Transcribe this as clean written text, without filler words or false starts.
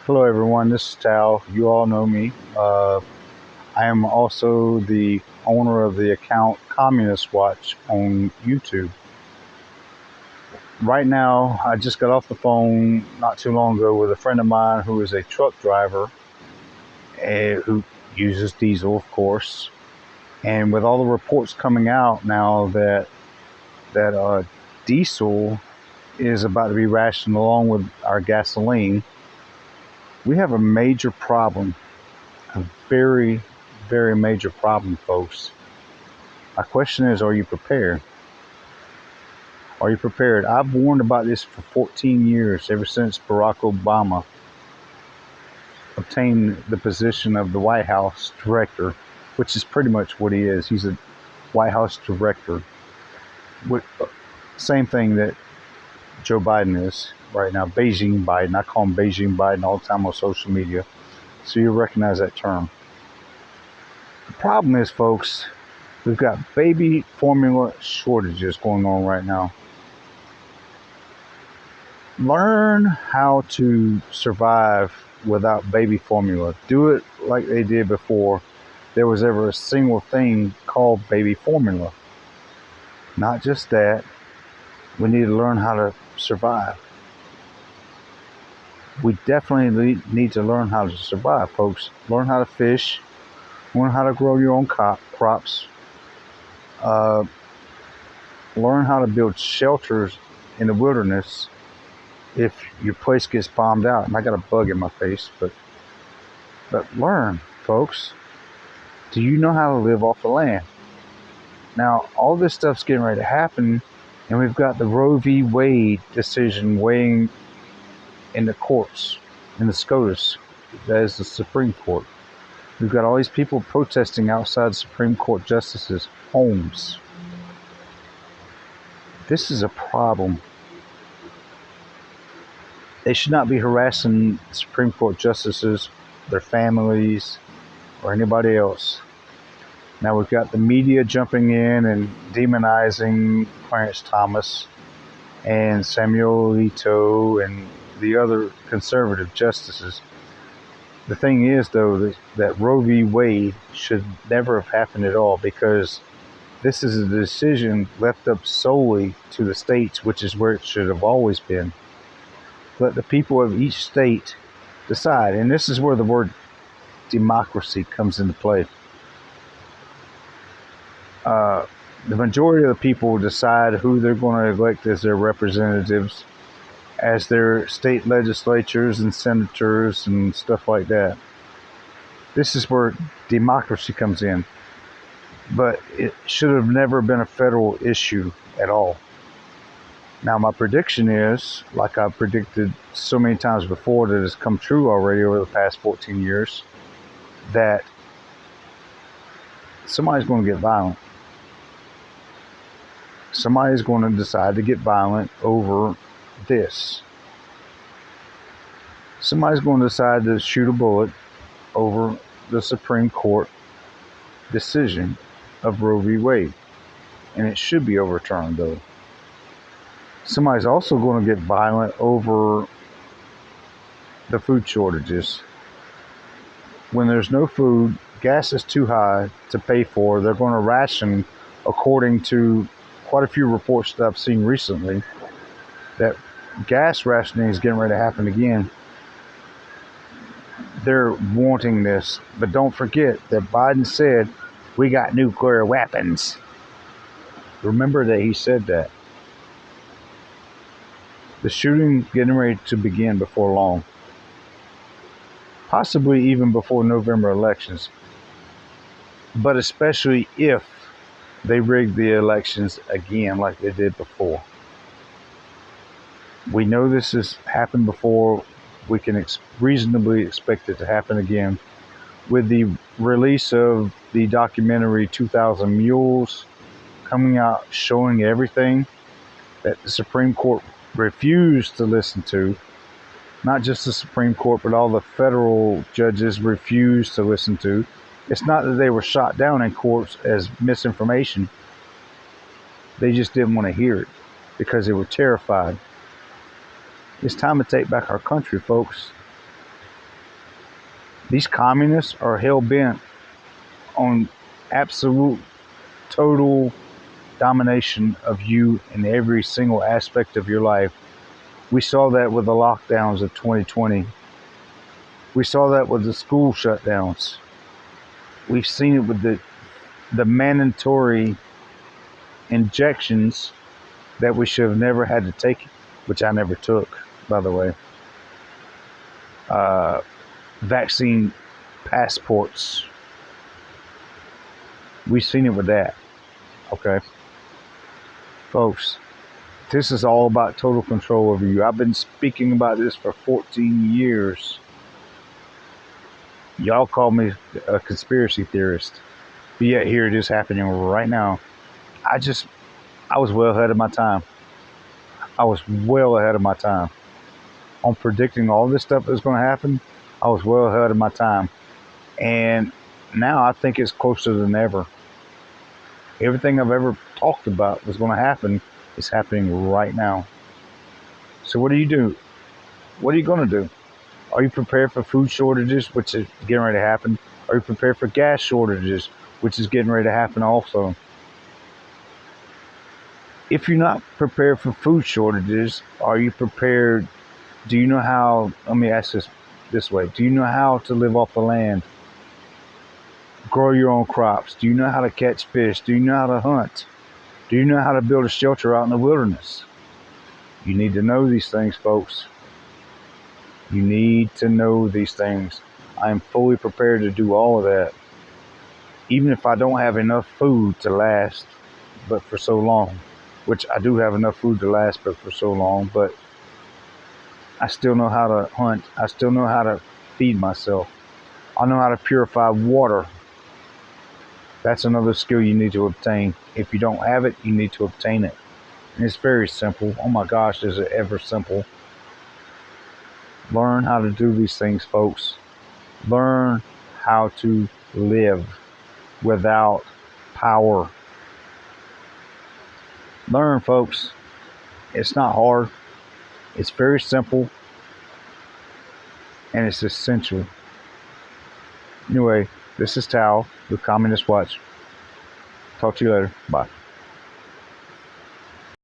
Hello, everyone. This is Tal. You all know me. I am also the owner of the account Communist Watch on YouTube. Right now, I just got off the phone not too long ago with a friend of mine who is a truck driver who uses diesel, of course. And with all the reports coming out now that diesel is about to be rationed along with our gasoline, we have a major problem, a very, very major problem, folks. My question is, are you prepared? Are you prepared? I've warned about this for 14 years, ever since Barack Obama obtained the position of the White House director, which is pretty much what he is. He's a White House director. Same thing that Joe Biden is right now, Beijing Biden. I call him Beijing Biden all the time on social media, so you recognize that term. The problem is, folks, we've got baby formula shortages going on right now. Learn how to survive without baby formula. Do it like they did before there was ever a single thing called baby formula. Not just that, we need to learn how to survive. We definitely need to learn how to survive, folks. Learn how to fish, learn how to grow your own crops, learn how to build shelters in the wilderness if your place gets bombed out. And I got a bug in my face, but learn, folks. Do you know how to live off the land? Now, all this stuff's getting ready to happen, and we've got the Roe v. Wade decision weighing in the courts, in the SCOTUS, that is the Supreme Court. We've got all these people protesting outside Supreme Court justices' homes. This is a problem. They should not be harassing Supreme Court justices, their families, or anybody else. Now we've got the media jumping in and demonizing Clarence Thomas and Samuel Alito and the other conservative justices. The thing is, though, that Roe v. Wade should never have happened at all, because this is a decision left up solely to the states, which is where it should have always been. Let the people of each state decide. And this is where the word democracy comes into play. The majority of the people decide who they're going to elect as their representatives, as their state legislatures and senators and stuff like that. This is where democracy comes in. But it should have never been a federal issue at all. Now, my prediction is, like I've predicted so many times before that has come true already over the past 14 years, that somebody's going to get violent. Somebody's going to decide to get violent over this. Somebody's going to decide to shoot a bullet over the Supreme Court decision of Roe v. Wade. And it should be overturned, though. Somebody's also going to get violent over the food shortages. When there's no food, gas is too high to pay for. They're going to ration, according to quite a few reports that I've seen recently, that gas rationing is getting ready to happen again. They're wanting this. But don't forget that Biden said, we got nuclear weapons. Remember that he said that. The shooting getting ready to begin before long. Possibly even before November elections. But especially if they rig the elections again like they did before. We know this has happened before. We can reasonably expect it to happen again. With the release of the documentary 2,000 Mules coming out, showing everything that the Supreme Court refused to listen to. Not just the Supreme Court, but all the federal judges refused to listen to. It's not that they were shot down in courts as misinformation. They just didn't want to hear it because they were terrified. It's time to take back our country, folks. These communists are hell bent on absolute, total domination of you in every single aspect of your life. We saw that with the lockdowns of 2020. We saw that with the school shutdowns. We've seen it with the mandatory injections that we should have never had to take, which I never took, by the way. Vaccine passports. We've seen it with that. Okay. Folks, this is all about total control over you. I've been speaking about this for 14 years. Y'all call me a conspiracy theorist. But yet here it is happening right now. I was well ahead of my time. I was well ahead of my time. On predicting all this stuff that's going to happen, I was well ahead of my time. And now I think it's closer than ever. Everything I've ever talked about was going to happen is happening right now. So what do you do? What are you going to do? Are you prepared for food shortages, which is getting ready to happen? Are you prepared for gas shortages, which is getting ready to happen also? If you're not prepared for food shortages, are you prepared? Do you know how? Let me ask this way. Do you know how to live off the land? Grow your own crops? Do you know how to catch fish? Do you know how to hunt? Do you know how to build a shelter out in the wilderness? You need to know these things, folks. You need to know these things. I am fully prepared to do all of that. Even if I don't have enough food to last, but for so long, which I do have enough food to last, but for so long, but I still know how to hunt. I still know how to feed myself. I know how to purify water. That's another skill you need to obtain. If you don't have it, you need to obtain it. And it's very simple. Oh my gosh, is it ever simple? Learn how to do these things, folks. Learn how to live without power. Learn, folks. It's not hard. It's very simple. And it's essential. Anyway, this is Tao with Communist Watch. Talk to you later. Bye.